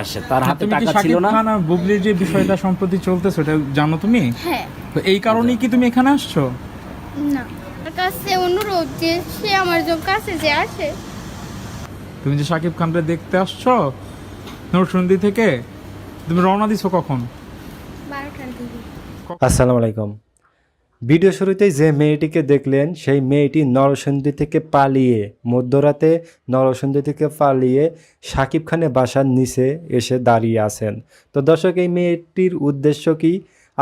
আসে, তার হাতে তুমি কি টাকা ছিল শাকিব না। খান আর বুবলির যে বিষয়টা সম্প্রতি চলতেছে ওটা জানো তুমি? হ্যাঁ। তো এই কারণেই কি তুমি এখানে আসছো? না, আমার কাছে অনুরোধ যে সে আমার কাছে যে আসে। তুমি যে শাকিব খানকে দেখতে আসছো নরসিংদী থেকে, তুমি রওনা দিছো কখন? 12টার দিকে। আসসালামু আলাইকুম। ভিডিও শুরুতেই যে মেয়েটিকে দেখলেন সেই মেয়েটি নরসিংদী থেকে পালিয়ে মধ্যরাতে নরসিংদী থেকে পালিয়ে শাকিব খানের বাসার নিচে এসে দাঁড়িয়ে আছেন। তো দর্শক, এই মেয়েটির উদ্দেশ্য কি?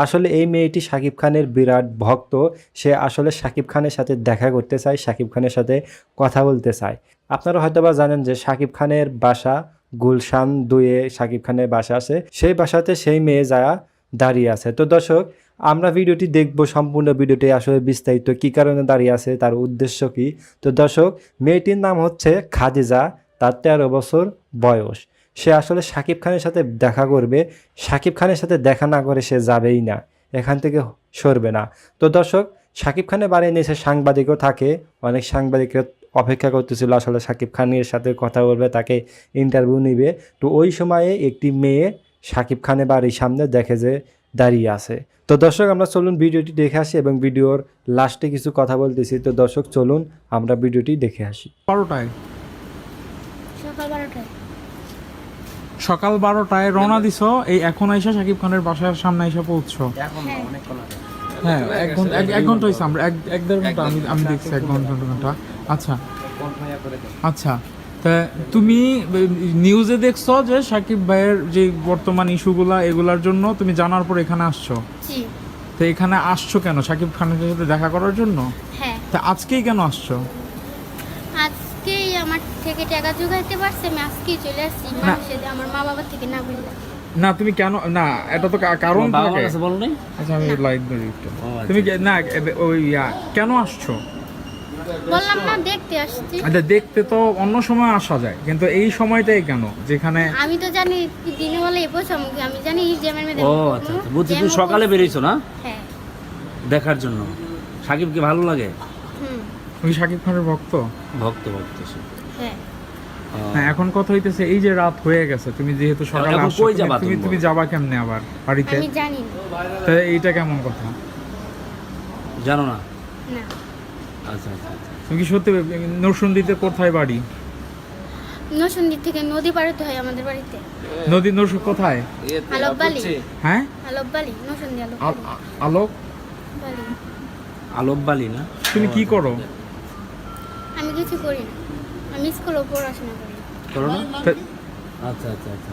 আসলে এই মেয়েটি শাকিব খানের বিরাট ভক্ত। সে আসলে শাকিব খানের সাথে দেখা করতে চায়, শাকিব খানের সাথে কথা বলতে চায়। আপনারা হয়তোবা জানেন যে শাকিব খানের বাসা গুলশান 2-এ শাকিব খানের বাসা আছে, সেই বাসাতে সেই মেয়ে যায়া দাঁড়িয়ে আছে। তো দর্শক, আমরা ভিডিওটি দেখব, সম্পূর্ণ ভিডিওটি আসলে বিস্তারিত কী কারণে দাঁড়িয়ে আছে, তার উদ্দেশ্য কি। তো দর্শক, মেয়েটির নাম হচ্ছে খাদিজা, তার 13 বছর বয়স। সে আসলে শাকিব খানের সাথে দেখা করবে, শাকিব খানের সাথে দেখা না করে সে যাবেই না, এখান থেকে সরবে না। তো দর্শক, শাকিব খানের বাড়ির নিচে সাংবাদিকও থাকে, অনেক সাংবাদিকরা অপেক্ষা করতেছিল আসলে শাকিব খানের সাথে কথা বলবে, তাকে ইন্টারভিউ নিবে। তো ওই সময়ে একটি মেয়ে শাকিব খানের বাড়ির সামনে দেখে যে দাঁড়িয়ে আছে। তো দর্শক, আমরা চলুন ভিডিওটি দেখে আসি এবং ভিডিওর লাস্টে কিছু কথা বলতেছি। তো দর্শক, চলুন আমরা ভিডিওটি দেখে আসি। 12টায়, সকাল 12টায়। সকাল 12টায় রওনা দিছো, এই এখন আইসা শাকিব খানের বাসার সামনে এসে পৌঁছছো। হ্যাঁ, 1 ঘন্টা হয়েছে, আমরা 1-1.5 ঘন্টা আমি দেখছি, 1 ঘন্টা। আচ্ছা আচ্ছা, তা তুমি নিউজে দেখছো যে শাকিব ভাইয়ের যে বর্তমান ইস্যুগুলা, এগুলার জন্য তুমি জানার পর এখানে আসছো। জি। তো এখানে আসছো কেন? শাকিব খানের সাথে দেখা করার জন্য? হ্যাঁ। তা আজকেই কেন আসছো? আজকেই আমার থেকে টাকা জোগাইতে পারছে, আমি আজকেই চলে আসছি। মানুষের আমার মা বাবা থেকে না বললাম। না, তুমি কেন না, এটা তো কারণ বাবা থাকে। কাছে বল নাই। আচ্ছা, আমি লাইট ধরি একটু। ও, আচ্ছা। তুমি না ওই কেন আসছো? বললাম না, দেখতে আসছি। আচ্ছা, দেখতে তো অন্য সময় আসা যায়, কিন্তু এই সময়টাই কেন যেখানে? আমি তো জানি দিনে বলে পৌঁছামুখী, আমি জানি যে আমার মেয়েদের ও আচ্ছা আচ্ছা, বুঝছি। তুমি সকালে বেরিয়েছো না হ্যাঁ। দেখার জন্য? সাকিবকে ভালো লাগে? হুম। তুমি শাকিব খানের ভক্ত? ভক্ত ভক্ত সে। হ্যাঁ। হ্যাঁ, এখন কথা হইতেছে এই যে রাত হয়ে গেছে, তুমি যেহেতু সকালে এখন আসছো, কই যাবা তুমি তুমি? তুমি যাবা কেমনে আবার বাড়িতে? আমি জানি না। তা এইটা কেমন কথা? জানো না? না। আচ্ছা আচ্ছা আচ্ছা। তুমি কি সত্যি নরসিংদীতে কোথায় বাড়ি? নরসিংদী থেকে নদী পার হতে হয় আমাদের বাড়িতে। নদী কোথায়? আলববালি। হ্যাঁ, আলববালি, নরসিংদী আলববালি। আলোক বালি। আলোক বালি না? তুমি কি করো? আমি কিছু করি না, আমি স্কুলে পড়াশোনা করি। করো না? তা- আচ্ছা আচ্ছা আচ্ছা।